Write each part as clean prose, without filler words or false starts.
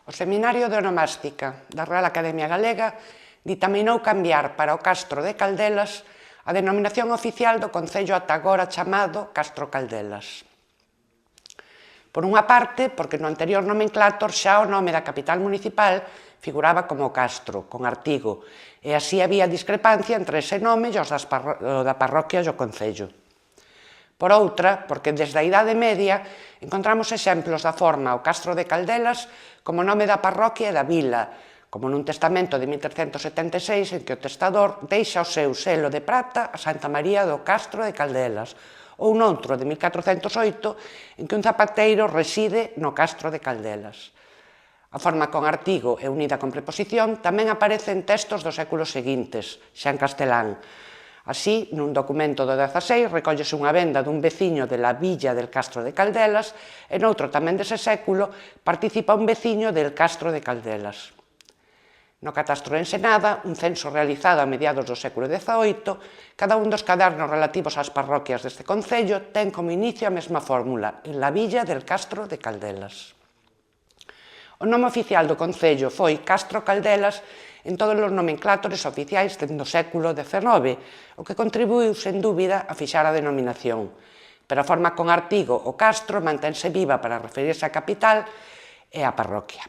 O Seminario de Onomástica da Real Academia Galega ditaminou cambiar para o Castro de Caldelas a denominación oficial do concello ata agora chamado Castro Caldelas. Por unha parte, porque no anterior nomenclátor xa o nome da capital municipal figuraba como Castro, con artigo, e así había discrepancia entre ese nome e os da parroquia e o concello. Por outra, porque desde a Idade Media encontramos exemplos da forma o Castro de Caldelas como nome da parroquia e da vila, como nun testamento de 1376 en que o testador deixa o seu selo de prata a Santa María do Castro de Caldelas, ou noutro de 1408 en que un zapateiro reside no Castro de Caldelas. A forma con artigo e unida con preposición tamén aparece en textos dos séculos seguintes, xa en castelán. Así, nun documento do XVI recóllese unha venda dun veciño de la villa del Castro de Caldelas e noutro tamén dese século participa un veciño del Castro de Caldelas. No catastro de Ensenada, un censo realizado a mediados do século XVIII, cada un dos cadernos relativos ás parroquias deste concello ten como inicio a mesma fórmula, en la villa del Castro de Caldelas. O nome oficial do concello foi Castro Caldelas en todos os nomenclátores oficiais dende o século XIX, o que contribuiu, sen dúbida, a fixar a denominación. Pero a forma con artigo o Castro mantense viva para referirse á capital e á parroquia.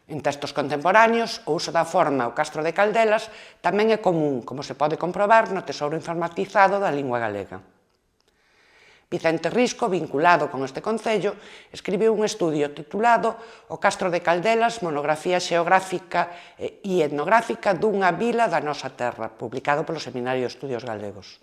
En textos contemporáneos, o uso da forma o Castro de Caldelas tamén é común, como se pode comprobar no Tesouro Informatizado da Lingua Galega. Vicente Risco, vinculado con este concello, escribiu un estudio titulado O Castro de Caldelas, monografía xeográfica e etnográfica dunha vila da nosa terra, publicado polo Seminario de Estudios Galegos.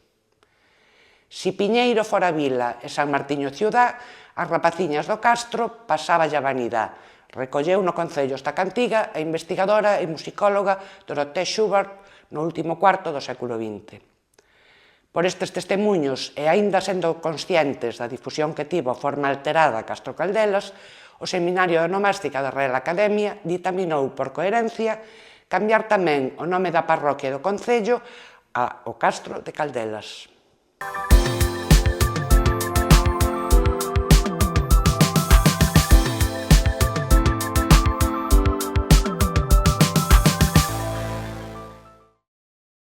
Si Piñeiro fora vila e San Martiño ciudad, as rapaciñas do Castro pasáballe a vanidade. Recolleu no concello esta cantiga a investigadora e musicóloga Dorothée Schubert no último cuarto do século XX. Por estes testemunhos e aínda sendo conscientes da difusión que tivo a forma alterada Castro Caldelas, o Seminario de Onomástica da Real Academia ditaminou por coherencia cambiar tamén o nome da parroquia do concello ao Castro de Caldelas.